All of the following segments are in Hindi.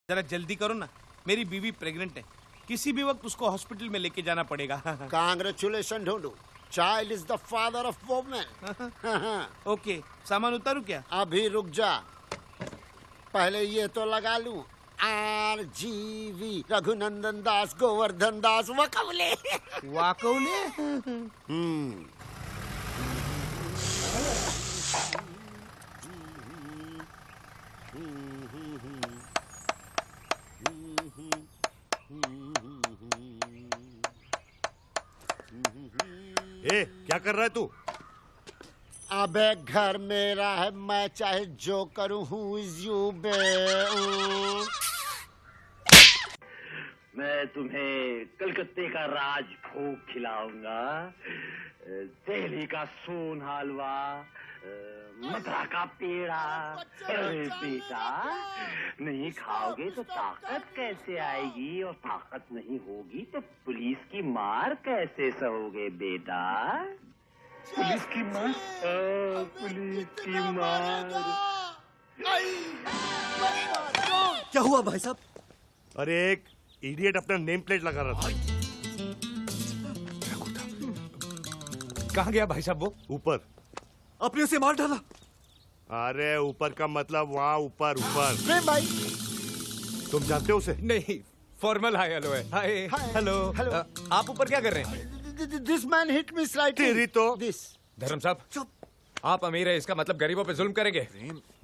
जरा जल्दी करो ना, मेरी बीवी प्रेग्नेंट है, किसी भी वक्त उसको हॉस्पिटल में लेके जाना पड़ेगा। कांग्रेचुलेशन ढूंढू, child is the father of women. Okay, सामान उतारू क्या? अभी रुक जा, पहले ये तो लगा लूं। RGV रघुनंदन दास गोवर्धन दास वकवले। वाकवले? ए, क्या कर रहा है तू? अबे घर मेरा है, मैं चाहे जो करूं। हु इज यू बे? मैं तुम्हें कलकत्ते का राजभोग खिलाऊंगा, दिल्ली का सोन हलवा, मथुरा का पेड़ा। अरे बेटा, नहीं खाओगे तो ताकत कैसे आएगी, और ताकत नहीं होगी तो पुलिस की मार कैसे सहोगे बेटा? पुलिस की मार, पुलिस की मार। क्या हुआ भाई साहब? अरे एक इडियट अपना नेम प्लेट लगा रहा था। कहाँ गया भाई साहब वो? ऊपर। आपने उसे मार डाला? अरे ऊपर का मतलब वहाँ ऊपर ऊपर। प्रेम भाई, तुम जानते हो उसे? नहीं, फॉर्मल हाय हेलो है। Hi hello. हेलो। आप ऊपर क्या कर रहे हैं? This man hit me slightly. तेरी तो। दिस। धर्म साहब, आप अमीर है, इसका मतलब गरीबों पे जुल्म करेंगे?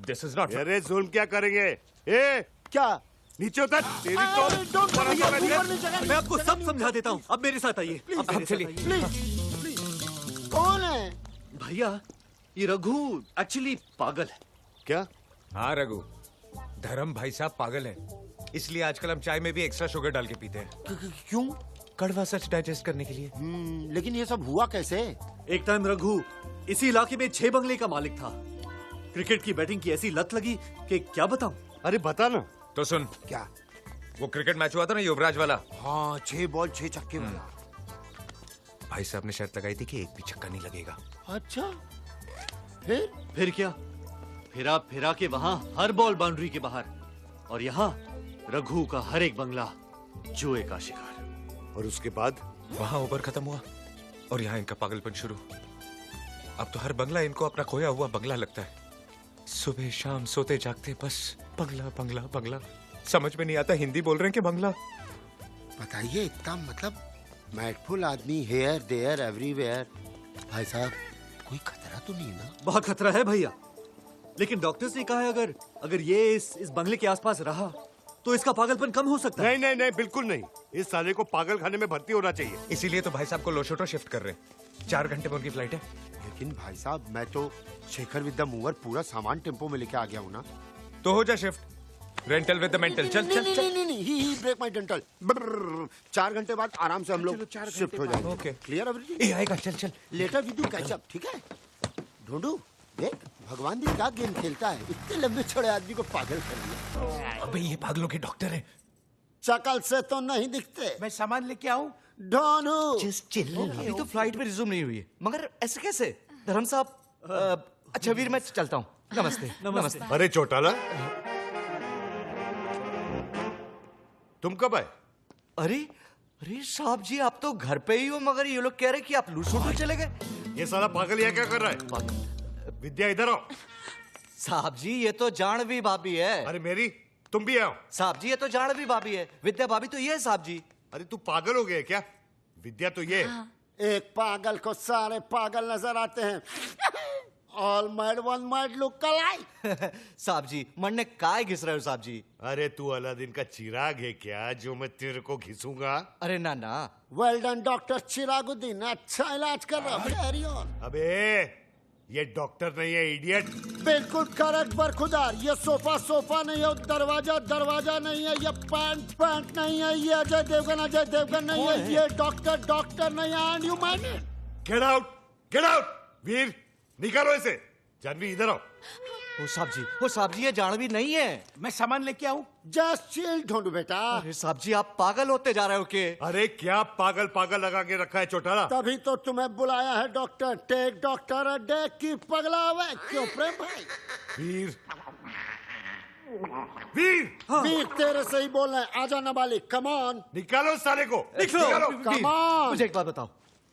This is not. अरे जुल्म क्या करेंगे? ए, क्या? नीचे उतर। तेरी तो। मैं आपको सब समझा देता हूँ, अब मेरे साथ आइए। अब मेरे साथ आइए। प्लीज। कौन है? भैया, ये रघु एक्चुअली पागल है। क्या? हाँ रघु, धर्म भाई साहब पागल है, इसलिए आजकल हम चाय में भी एक्स्ट्रा शुगर डाल के पीते हैं। क्यों? कड़वा सच डाइजेस्ट करने के लिए। लेकिन ये सब हुआ कैसे? एक टाइम रघु इसी इलाके में 6 बंगले का मालिक था। क्रिकेट की बैटिंग की ऐसी लत लगी कि क्या बताऊं। अरे बता ना। तो सुन, क्या? वो क्रिकेट मैच हुआ था ना युवराज वाला, हाँ, 6 बॉल 6 छक्के वाला। भाई साहब ने शर्त लगाई थी कि एक भी छक्का नहीं लगेगा। अच्छा, फिर क्या? फिरा के वहाँ हर बॉल बाउंड्री के बाहर, और यहाँ रघु का हर एक बंगला जुए का शिकार। और उसके बाद? वहाँ ओवर खत्म हुआ और यहाँ इनका पागलपन शुरू। अब तो हर बंगला इनको अपना खोया हुआ बंगला लगता है। सुबह शाम सोते जागते बस बंगला बंगला बंगला। समझ में नहीं आता हिंदी बोल रहे हैं कि बंगला। बताइए, इतना मतलब मैडफुल आदमी, हेयर देयर एवरीवेयर। भाई साहब, कोई खतरा तो नहीं ना? बहुत खतरा है भैया, लेकिन डॉक्टर्स ने कहा है अगर ये इस बंगले के आसपास रहा तो इसका पागलपन कम हो सकता है। नहीं नहीं नहीं, बिल्कुल नहीं। इस साले को पागल खाने में भर्ती होना चाहिए। इसीलिए तो भाई साहब को लोशोटो शिफ्ट कर रहे हैं। 4 घंटे में उनकी फ्लाइट है। लेकिन भाई साहब, मैं तो शेखर विद द मूवर पूरा सामान टेम्पो में लेके आ गया हूँ ना। तो हो जा shift, rental with the mental. चल चल चल। नहीं, ही ब्रेक माय डेंटल। 4 घंटे बाद आराम से हम लोग शिफ्ट हो जाएंगे। Okay, clear everything? ए आएगा, चल चल। Later with you catch up, ठीक है? ढूंढू, देख भगवान भी क्या गेम खेलता है, इतने लंबे छोड़े आदमी को पागल कर दिया। अबे ये पागलों के डॉक्टर हैं। शकल से तो नहीं दिखते। मैं सामान लेके आऊं? ढोनू, अभी तो फ्लाइट में रिज्यूम नहीं हुई है, मगर ऐसे कैसे? धर्म साहब, अच्छा वीर, मैं चलता हूँ। नमस्ते। नमस्ते। अरे चौटाला, तुम कब आए? अरे साहब जी, आप तो घर पे ही हो, मगर ये लोग कह रहे कि आप लूसोटो चले गए। ये साला पागल यहाँ क्या कर रहा है? विद्या इधर आओ। साहब जी, ये तो जानवी भाभी है। अरे मेरी, तुम भी आओ। साहब जी, ये तो जानवी भाभी है। विद्या भाभी तो ये है साहब जी। अरे तू पागल हो गया है क्या? विद्या तो ये। एक पागल को सारे पागल नजर आते हैं। All mad one mad look alike. साहब जी, मन ने काय घिस रहे हो साहब जी? अरे तू अलादीन का चिराग है क्या जो मैं तेरे को घिसूंगा? अरे ना ना। वेल डन डॉक्टर चिरागुद्दीन, अच्छा इलाज कर रहा है। Carry on. अबे ये डॉक्टर नहीं है, इडियट। बिल्कुल करेक्ट बरखुदार। ये सोफा नहीं है, दरवाजा नहीं है, ये पैंट नहीं है, ये अजय देवगन नहीं है, ये डॉक्टर नहीं है। And you mind it? Get out. Veer, निकालो इसे। जानवी इधर आओ। वो साहब जी, ये जानवी नहीं है। मैं सामान लेके आऊं? जस्ट चिल ढूंढू बेटा। अरे साहब जी, आप पागल होते जा रहे हो के? अरे क्या पागल लगा के रखा है चौटाला? तभी तो तुम्हें बुलाया है doctor. Take doctor a day की पगला हुआ। क्यों प्रेम भाई? वीर, वीर वीर तेरे से ही बोल रहे हैं, आजा नाबालिग, कम ऑन, निकालो इस साले को, निकालो। Come on. मुझे एक बात बताओ,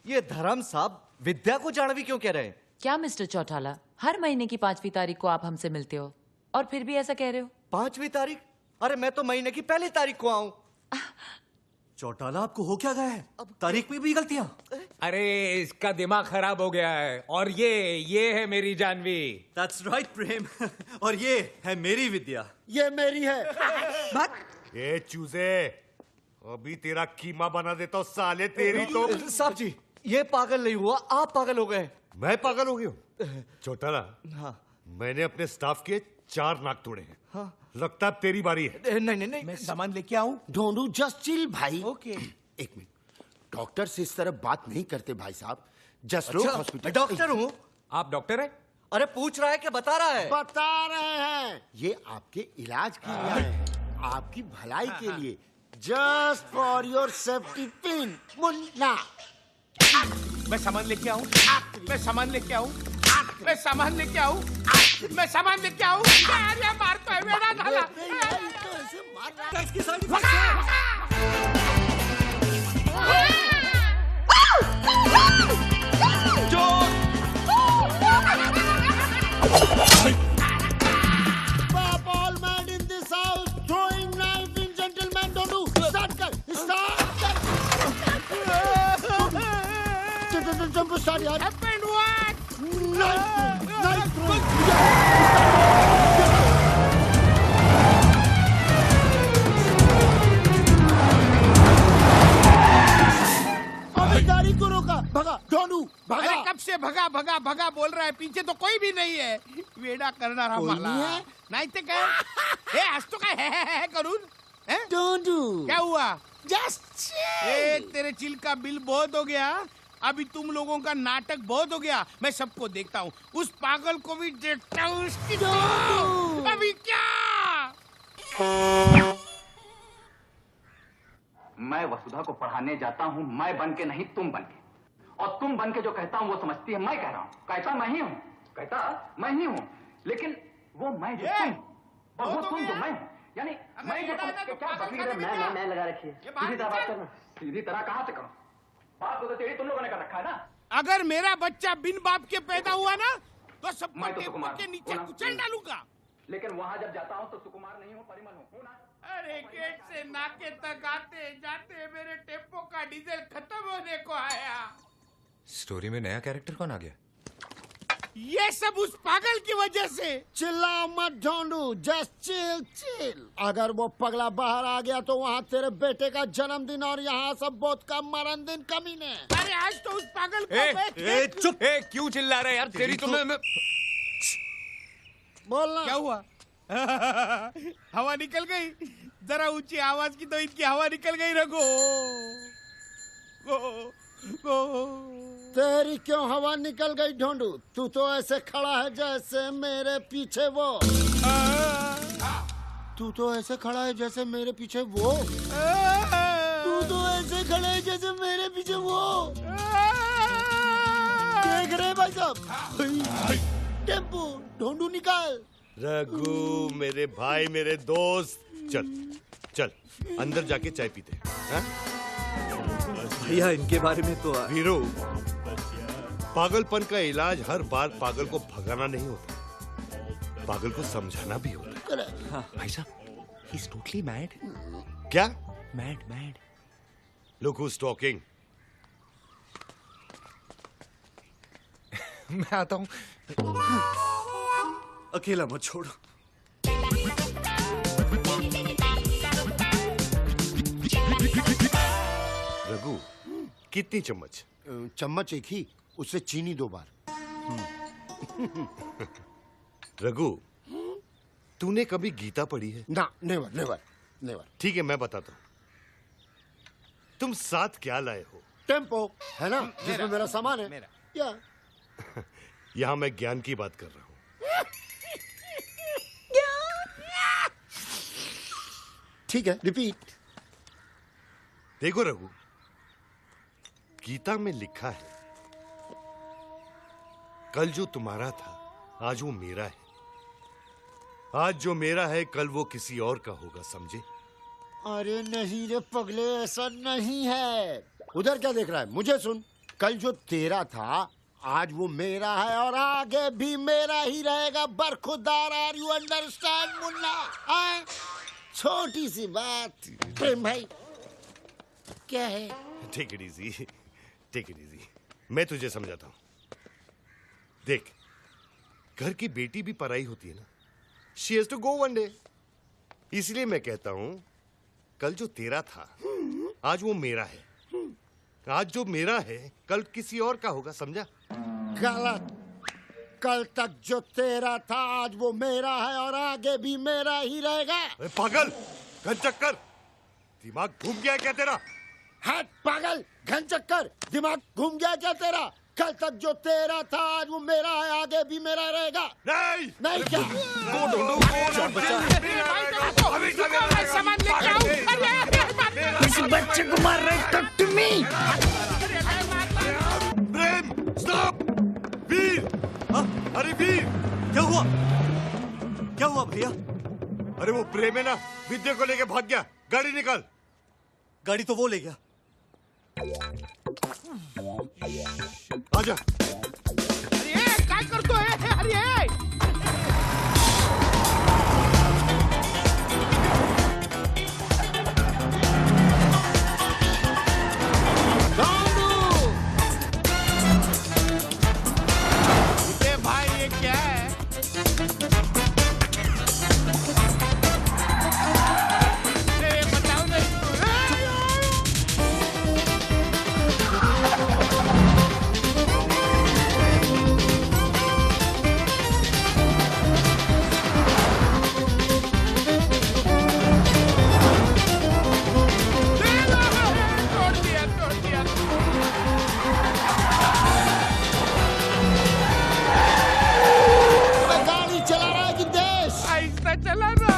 ये धर्म साहब विद्या को जाड़वी क्यों कह रहे हैं? क्या मिस्टर चौटाला, हर महीने की 5वीं तारीख को आप हमसे मिलते हो और फिर भी ऐसा कह रहे हो? 5वीं तारीख? अरे मैं तो महीने की पहली तारीख को आऊं। चौटाला आपको हो क्या गया है? तारीख में भी गलतियां? अरे इसका दिमाग खराब हो गया है। और ये है मेरी जानवी। That's right, प्रेम। और ये है मेरी विद्या। ये मेरी है। ये चूजे, अभी तेरा कीमा बना देता हूँ साले, तेरी तो। साहब जी, ये पागल नहीं हुआ, आप पागल हो गए। मैं पागल हो गया हूँ? चौटाला, हाँ। मैंने अपने स्टाफ के 4 नाक तोड़े हैं। हाँ। लगता है अब तेरी बारी है। नहीं नहीं नहीं, मैं सामान लेके आऊं? ढोंडू जस्ट चिल भाई। ओके। एक मिनट, डॉक्टर से इस तरह बात नहीं करते भाई साहब। जस्ट लोग अच्छा, हॉस्पिटल। डॉक्टर हूँ। आप डॉक्टर हैं? अरे पूछ रहा है कि बता रहा है? बता रहे हैं, ये आपके इलाज के लिए आए हैं, आपकी भलाई के लिए, just for your safety pin. Munna, मैं सामान लेके आऊं? मैं सामान लेके आऊं? मैं सामान लेके आऊं? मैं सामान लेके आऊं? अरे मारता है मेरा झाला। तो ऐसे मार रहा Pop all man in this house, throwing knife in gentleman, don't do. Start कर, start कर. Jump start यार. Happened what? Knife throw. अबे गाड़ी को रोका, भगा, डोनू, अरे भगा. कब से भगा भगा भगा बोल रहा है, पीछे तो कोई भी नहीं है। वेडा करणारा कोई मला नहीं है? नाही ते काय? आज तो काय है करून? हैं? डोनू. क्या हुआ? Just chill. ए, तेरे चिल का बिल बहुत हो गया। अभी तुम लोगों का नाटक बहुत हो गया। मैं सबको देखता हूँ, उस पागल को भी देखता हूँ। उसकी तो अभी क्या? मैं वसुधा को पढ़ाने जाता हूँ, मैं बन के नहीं तुम बन के। और तुम बन के जो कहता हूँ वो समझती है मैं कह रहा हूँ। कहता मैं ही हूँ, कहता मैं ही हूँ, लेकिन वो मैं जो तुम और वो तुम जो मैं हूँ। यानी मैं जो क्या बकरी है, मैं लगा रखी है। सीधी तरह बात करना। सीधी तरह कहाँ से करो? बात तो तेरी तुम लोगों ने कर रखा है ना। अगर मेरा बच्चा बिन बाप के पैदा हुआ ना, तो सबको मैं तो टेबल सुकुमार के नीचे हूँ ना। कुचल डालूंगा। लेकिन वहां जब जाता हूँ तो सुकुमार नहीं हूँ, परिमल हूँ ना। अरे गेट से नाके तक आते जाते मेरे टेम्पो का डीजल खत्म होने को आया। स्टोरी में नया कैरेक्टर कौन आ गया? ये सब उस पागल की वजह से। चिल्ला मत ढोंडू, जस्ट चिल चिल। अगर वो पगला बाहर आ गया तो वहाँ तेरे बेटे का जन्मदिन और यहाँ सब बहुत का मरण दिन कमीने। अरे आज तो उस पागल को चुप! क्यों चिल्ला रहे यार? तेरी तो मैं बोलना। क्या हुआ? हवा निकल गई। जरा ऊंची आवाज की तो इनकी हवा निकल गई। रघु तेरी क्यों हवा निकल गई ढोंडू? तू तो ऐसे खड़ा है जैसे मेरे पीछे वो। तू तो ऐसे खड़ा है जैसे मेरे पीछे वो। तू तो ऐसे खड़ा है जैसे मेरे पीछे वो। देख रहे भाई साहब? टेम्पो ढोंडू निकाल। रघु मेरे भाई, मेरे दोस्त, चल चल अंदर जाके चाय पीते हैं। भैया इनके बारे में तो वीरू, पागलपन का इलाज हर बार पागल को भगाना नहीं होता, पागल को समझाना भी होता है। भाई साहब, he's totally mad. क्या? Mad. Look who's talking. मैं आता हूँ। अकेला मत छोड़ो। रघु, कितनी चम्मच? चम्मच एक ही, उससे चीनी 2 बार। रघु, तूने कभी गीता पढ़ी है? ना, नेवर नेवर नेवर। ठीक है, मैं बताता हूँ। तुम साथ क्या लाए हो? टेम्पो है ना, जिसमें मेरा सामान है। या यहाँ मैं ज्ञान की बात कर रहा हूँ। ठीक है, रिपीट। देखो रघु, गीता में लिखा है, कल जो तुम्हारा था आज वो मेरा है, आज जो मेरा है कल वो किसी और का होगा, समझे? अरे नहीं रे पगले, ऐसा नहीं है। उधर क्या देख रहा है? मुझे सुन, कल जो तेरा था आज वो मेरा है और आगे भी मेरा ही रहेगा। बरखुरदार, आर यू अंडरस्टैंड मुन्ना? छोटी सी बात। प्रेम भाई क्या है? Take it easy, take it easy. मैं तुझे समझाता हूँ। देख, घर की बेटी भी पराई होती है ना। She has to go one day. इसलिए मैं कहता हूँ कल जो तेरा था आज वो मेरा है। आज जो मेरा है कल किसी और का होगा, समझा? गलत। कल तक जो तेरा था आज वो मेरा है और आगे भी मेरा ही रहेगा। अरे पागल, घन चक्कर, दिमाग घूम गया क्या तेरा? हट पागल, घन चक्कर, दिमाग घूम गया क्या तेरा? कल तक जो तेरा था आज वो मेरा है, आगे भी मेरा रहेगा। नहीं नहीं क्या? सामान लेके आओ। इस बच्चे को मार रहे, टक टू मी। Prem, stop! वीर! अरे वीर, क्या हुआ? क्या हुआ भैया? अरे वो प्रेम है ना, विद्या को लेके भाग गया। गाड़ी निकाल। गाड़ी तो वो ले गया। आजा। अरे काय करतोय? अरे भाई ये क्या है? बताओ ना। गाड़ी चला रहा है कि देश? आहिस्ता चला ना।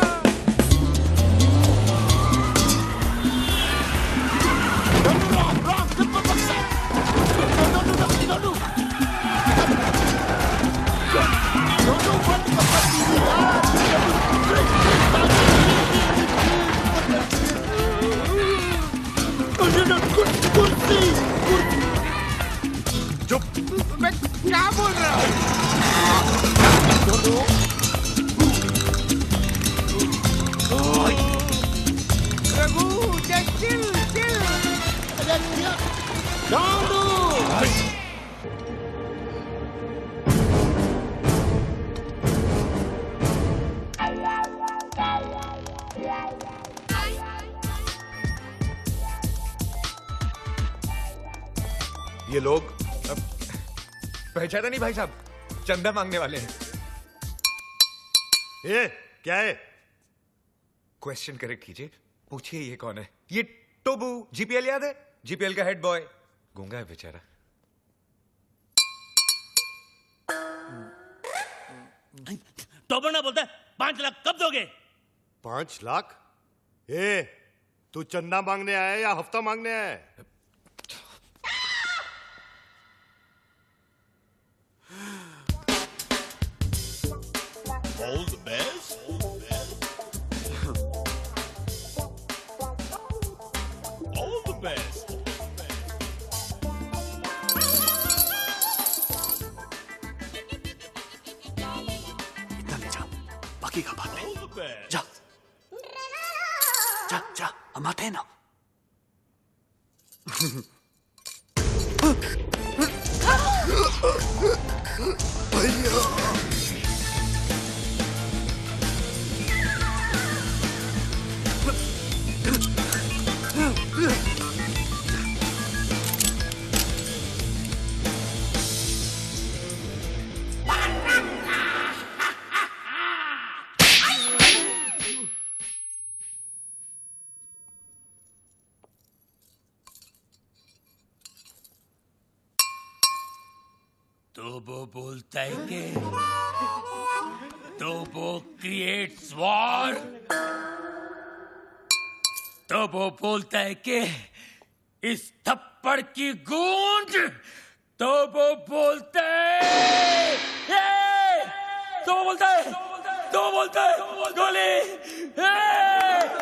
चुप! मैं क्या बोल रहा हूँ? Raghu, just chill, chill. ये लोग पहचाना नहीं भाई साहब, चंदा मांगने वाले हैं। ये क्या है? क्वेश्चन करेक्ट कीजिए, पूछिए ये कौन है? ये टोबू, जीपीएल याद है? जीपीएल का हेड बॉय। गूंगा है बेचारा। टोबू ना बोलता है 5 लाख कब दोगे? 5 लाख? तू चंदा मांगने आया या हफ्ता मांगने आया है? All the best. All the best. इतना ले जा, बाकी का बात All the best. जा जा जा, हम आते हैं ना। तो वो बोलता है कि तो वो क्रिएट्स वॉर। तो वो बोलता है कि इस थप्पड़ की गूंज। तो वो बोलता है तो वो बोलता है तो वो बोलता है गोली।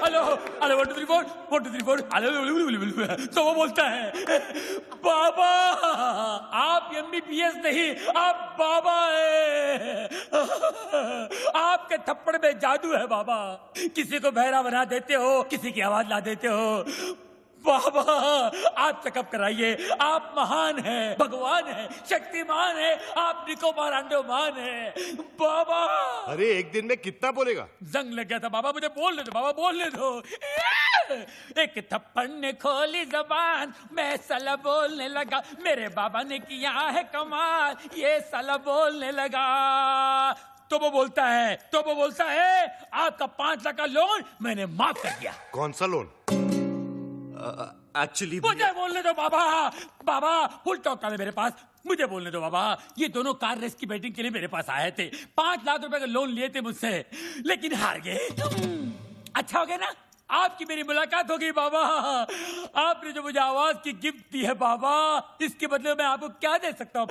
Hello hello 1 2 3 4 1 2 3 4 hello. तो वो बोलता है बाबा आप MBBS नहीं आप बाबा है। आपके थप्पड़ में जादू है बाबा। किसी को बहरा बना देते हो, किसी की आवाज ला देते हो। बाबा आप चेकअप कराइए। आप महान हैं, भगवान हैं, शक्तिमान हैं, आप निकोबार अंडोमान हैं बाबा। अरे एक दिन में कितना बोलेगा? जंग लग गया था बाबा, मुझे बोलने दो बाबा, बोलने दो। एक थप्पड़ ने खोली जबान, मैं साला बोलने लगा। मेरे बाबा ने किया है कमाल, ये साला बोलने लगा। तो वो बोलता है आपका 5 लाख का लोन मैंने माफ कर दिया। कौन सा लोन? एक्चुअली मुझे बोलने दो बाबा। बाबा फुल टॉक था मेरे पास, मुझे बोलने दो बाबा। ये दोनों कार रेस की बैटिंग के लिए मेरे पास आए थे। 5 लाख रुपए का लोन लिए थे मुझसे, लेकिन हार गए। अच्छा हो गया ना, आपकी मेरी मुलाकात हो गई बाबा। आपने जो मुझे आवाज की गिफ्ट दी है बाबा, इसके बदले मैं आपको क्या दे सकता हूँ?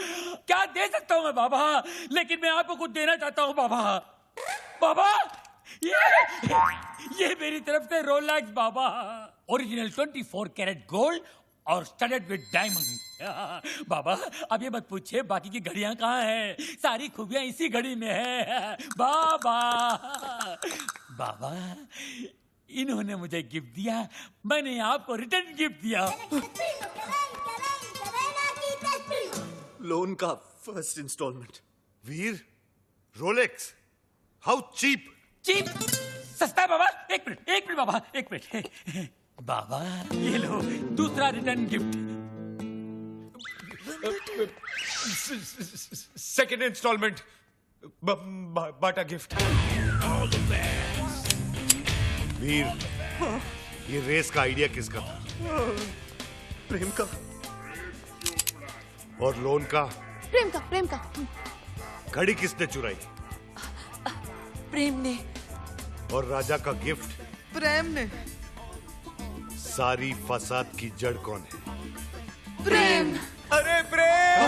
क्या दे सकता हूँ मैं बाबा? लेकिन मैं आपको कुछ देना चाहता हूँ बाबा। बाबा ये मेरी तरफ से रोलेक्स बाबा, ओरिजिनल 24 कैरेट गोल्ड और स्टडेड विद डायमंड। बाबा अब ये मत पूछिए बाकी की घड़ियां कहाँ हैं, सारी खूबियां इसी घड़ी में है बाबा। बाबा इन्होंने मुझे गिफ्ट दिया, मैंने आपको रिटर्न गिफ्ट दिया। लोन का first instalment. Veer, Rolex, how cheap. Cheap सस्ता है बाबा। एक मिनट बाबा, एक मिनट बाबा, ये लो दूसरा रिटर्न गिफ्ट। सेकंड इंस्टॉलमेंट, बाटा गिफ्ट। वीर, ये रेस का आइडिया किसका था? प्रेम का। और लोन का? प्रेम का। घड़ी किसने चुराई? प्रेम ने। और राजा का गिफ्ट? प्रेम ने। सारी फसाद की जड़ कौन है? प्रेम। अरे प्रेम!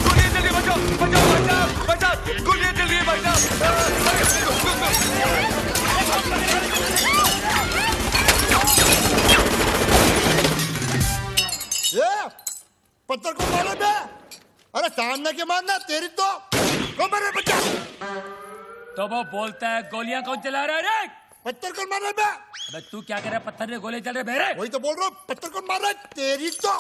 गोलियां जल्दी बचाओ, गोलियां जल्दी पत्थर को मारो बे। अरे सामने के मारना तेरी तो मेरे बच्चा। तो वो बोलता है गोलियां कौन चला रहा है रे? पत्थर को मार रहा बे। अबे तू क्या कर रहा है? पत्थर ने गोले चल रहे मेरे। वही तो बोल रहा हूँ, पत्थर को मार रहा है तेरी तो।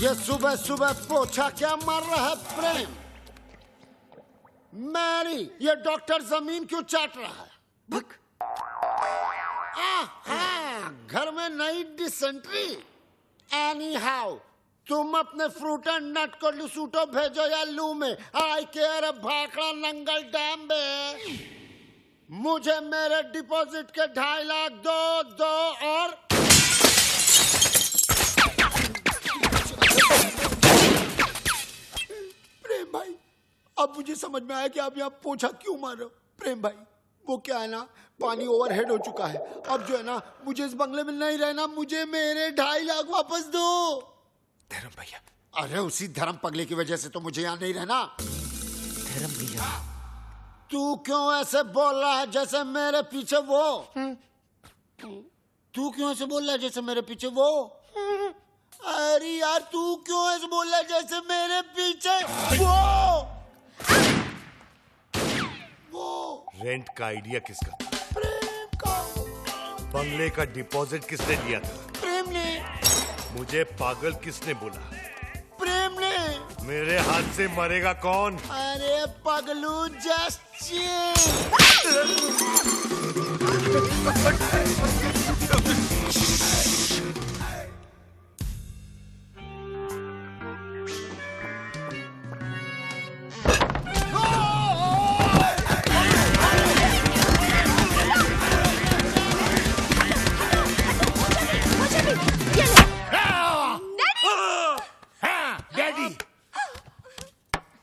ये सुबह सुबह पोछा क्या मार रहा है प्रेम? मैरी, ये डॉक्टर जमीन क्यों चाट रहा है? घर में नई डिसेंट्री। एनी हाउ तुम अपने फ्रूट एंड नट को लुसूटो भेजो या लू में। आई केयर भाखड़ा नंगल डैम में। मुझे मेरे डिपॉजिट के 2.5 लाख दो और प्रेम भाई, अब मुझे समझ में आया कि आप यहाँ पोछा क्यों मार रहे हो। प्रेम भाई, वो क्या है ना, पानी ओवरहेड हो चुका है। अब जो है ना, मुझे इस बंगले में नहीं रहना। मुझे मेरे 2.5 लाख वापस दो। धर्म भैया। अरे उसी धर्म पगले की वजह से तो मुझे यहाँ नहीं रहना। धर्म भैया, तू क्यों ऐसे बोल रहा है जैसे मेरे पीछे वो? तू क्यों ऐसे बोल रहा है जैसे मेरे पीछे वो? अरे यार, तू क्यों ऐसे बोल रहा है जैसे मेरे पीछे वो? रेंट का आइडिया किसका? प्रेम का। बंगले का डिपॉजिट किसने दिया था? प्रेम ने। मुझे पागल किसने बोला? प्रेम ने। मेरे हाथ से मरेगा कौन? अरे पगलू, जस्ट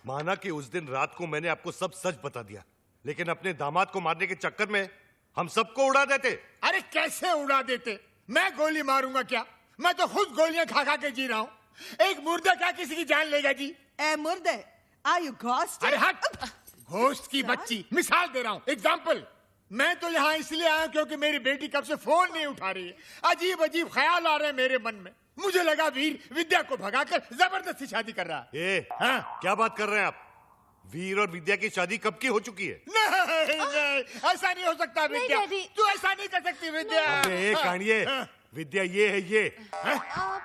माना कि उस दिन रात को मैंने आपको सब सच बता दिया, लेकिन अपने दामाद को मारने के चक्कर में हम सबको उड़ा देते। अरे कैसे उड़ा देते? मैं गोली मारूंगा क्या? मैं तो खुद गोलियां खा खा के जी रहा हूँ। एक मुर्दा क्या किसी की जान लेगा जी? ए मुर्दे, आर यू घोस्ट? अरे हट! घोस्ट की बच्ची, मिसाल दे रहा हूँ, एग्जाम्पल। मैं तो यहाँ इसलिए आया क्योंकि मेरी बेटी कब से फोन नहीं उठा रही है। अजीब अजीब ख्याल आ रहे हैं मेरे मन में। मुझे लगा वीर विद्या को भगाकर जबरदस्ती शादी कर रहा है। क्या बात कर रहे हैं आप? वीर और विद्या की शादी कब की हो चुकी है? नहीं, ऐसा नहीं हो सकता विद्या। तू ऐसा नहीं कर सकती विद्या। अबे कानिए, विद्या ये है ये।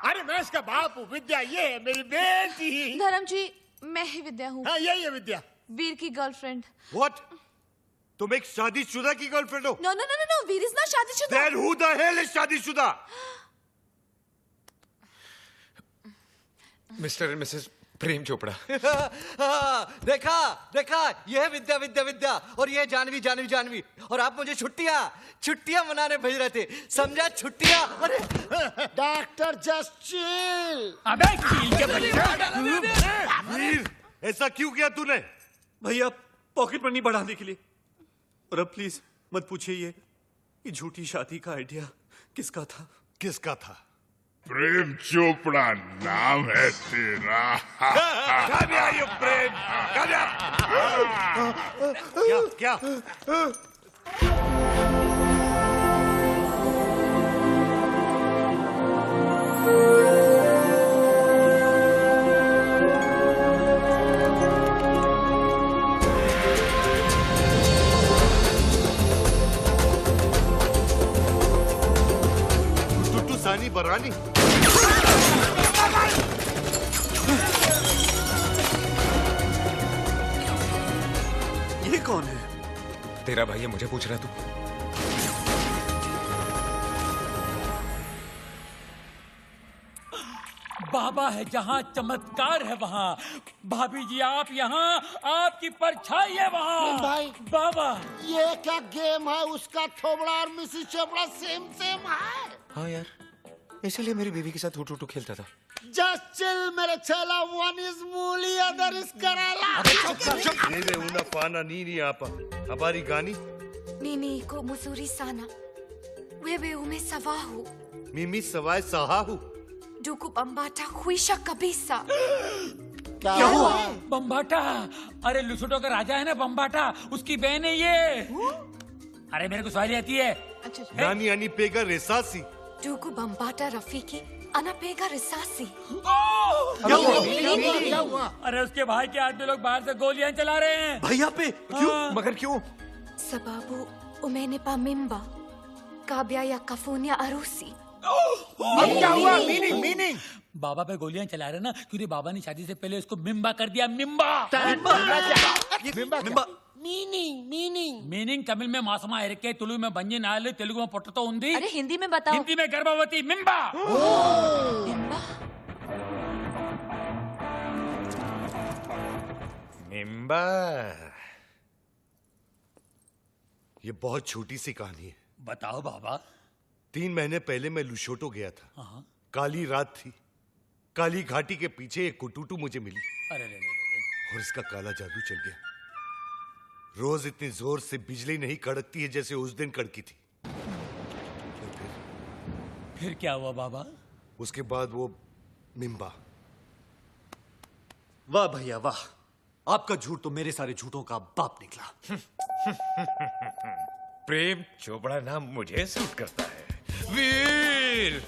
अरे मैं इसका बाप हूँ, विद्या ये है मेरी बेटी। धर्म जी, मैं ही विद्या हूँ। यही है विद्या, वीर की गर्लफ्रेंड। What? तुम एक शादीशुदा की गर्लफ्रेंड हो? No no no no, Veer is not शादीशुदा। Then who the hell is शादीशुदा? Mister and missus Prem Chopra. देखा देखा, ये है विद्या विद्या विद्या, और ये है जानवी जानवी जानवी, और आप मुझे छुट्टियां मनाने भेज रहे थे, समझा? छुट्टियां। अरे डॉक्टर जस्ट चिल। अबे चिल के बच्चा। वीर, ऐसा क्यों किया तूने? भैया पॉकेट मनी बढ़ाने के लिए। और अब प्लीज मत पूछिए ये झूठी शादी का आइडिया किसका था? किसका था? प्रेम चोपड़ा नाम है तेरा। प्रेम क्या? टुटू सानी बरानी। ये कौन है? तेरा भाई है, मुझे पूछ रहा तू? बाबा है जहाँ चमत्कार है वहाँ। भाभी जी आप यहाँ, आपकी परछाई है वहाँ। भाई बाबा, ये क्या गेम है? उसका थोबड़ा और मिसिस चोपड़ा सेम सेम है। हाँ यार, इसलिए मेरी बीवी के साथ टू खेलता था। जस्ट चिल मेरे चेला, वन इज मूली अदर इज कराला। Nene una pana nini apa. Habari gani? Mimi ko muzuri sana. Wewe umesawahu. Mimi sawai sahahu. Duku bambata huisha kabisa. क्या हुआ? बम्बाटा, अरे लुसुटो का राजा है ना बम्बाटा, उसकी बहन है ये। अरे मेरे को सवाली आती है। Nani ani pega resasi. Duku bambata Rafiki. अनापेगा Reasi. क्या हुआ? अरे उसके भाई के आदमी लोग बाहर से गोलियां चला रहे हैं। भैया पे? क्यों? मगर क्यों? Sababu umenipa mimba. Kabya ya kafunya arusi. क्या हुआ? मीनिंग बाबा पे गोलियां चला रहे ना, क्योंकि बाबा ने शादी से पहले उसको मिम्बा कर दिया। मिम्बा मीनिंग तमिल में मासमा इरके, तुलु में बंजी नाल, तेलुगु में पोटतो उंदी। अरे हिंदी में बताओ। हिंदी में गर्भवती। मिम्बा। मिम्बा। ये बहुत छोटी सी कहानी है। बताओ बाबा। 3 महीने पहले मैं लुशोटो गया था। काली रात थी। काली घाटी के पीछे एक कुटुटू मुझे मिली। अरे और इसका काला जादू चल गया। रोज इतनी जोर से बिजली नहीं कड़कती है जैसे उस दिन कड़की थी। फिर क्या हुआ बाबा? उसके बाद वो मिम्बा। वाह भैया वाह, आपका झूठ तो मेरे सारे झूठों का बाप निकला। प्रेम चोपड़ा नाम मुझे सूट करता है। वीर,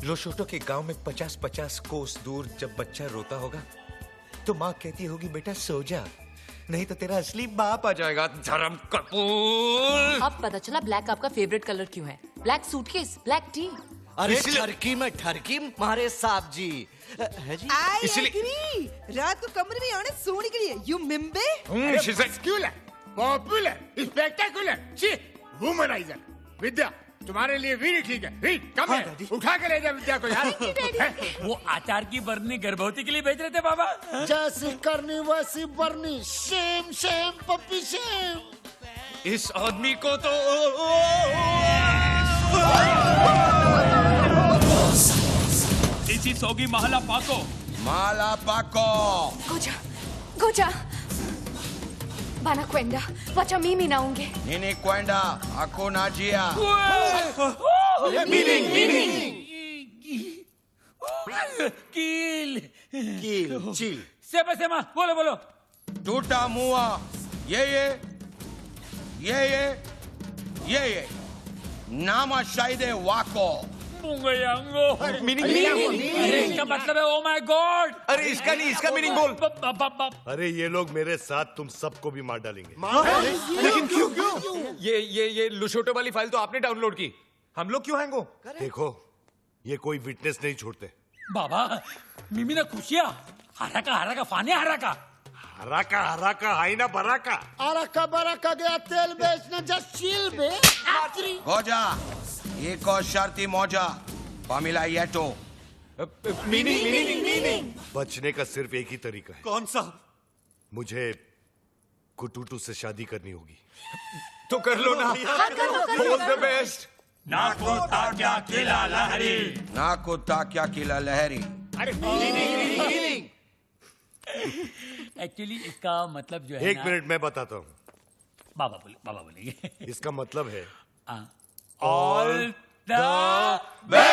लोशोटो के गांव में 50-50 कोस दूर जब बच्चा रोता होगा तो माँ कहती होगी बेटा सो जा, नहीं तो तेरा असली बाप आ जाएगा। धर्म कपूर। अब पता चला ब्लैक आपका फेवरेट कलर क्यों है। Black suitcase, black T. अरे ठरकी में ठरकी मारे साहब जी है जी। इसलिए रात को कमरे में आने सोने के लिए यू मिम्बे। Popular, spectacular, womaniser. विद्या तुम्हारे लिए वीर ठीक है। वीर कम है, उठा के ले जा विद्या को यार। वो आचार की बरनी गर्भवती के लिए भेज रहे थे बाबा। जैसी करनी वैसी बरनी, शेम शेम पप्पी शेम। इस आदमी को तो इसी सोगी महला पाको। माला पाको। कुछ जा Bana kwenda, wacha mimi naonge. Nini kwenda? Hakuna njia. Kill. Chill. Sema, बोलो. Tutamua. Yeye. Nama shahide wako. Mungu yangu. अरे इसका मतलब है ओ माय गॉड. अरे इसका नहीं, इसका मीनिंग बोल. अरे ये लोग मेरे साथ तुम सबको भी मार डालेंगे। लेकिन क्यों? ये लुशोटो वाली फाइल तो आपने डाउनलोड की, हम लोग क्यों हैंग हो? देखो, ये कोई विटनेस नहीं छोड़ते। बाबा मिमी ना खुशिया हराका फाने हराका हाई ना बराका। अरका बरका गया तेल बेचने जस्ट चिल बे। Goja. Iko sharti moja. Pamela yeto. Meaning. बचने का सिर्फ एक ही तरीका है। कौन सा? मुझे कुटूटू से शादी करनी होगी। तो कर लो ना. All the best. नाको ताक्या किला लहरी. Naku takya kila lahari. अरे एक्चुअली इसका मतलब जो है एक मिनट मैं बताता हूँ। बाबा बोलेंगे इसका मतलब है ऑल द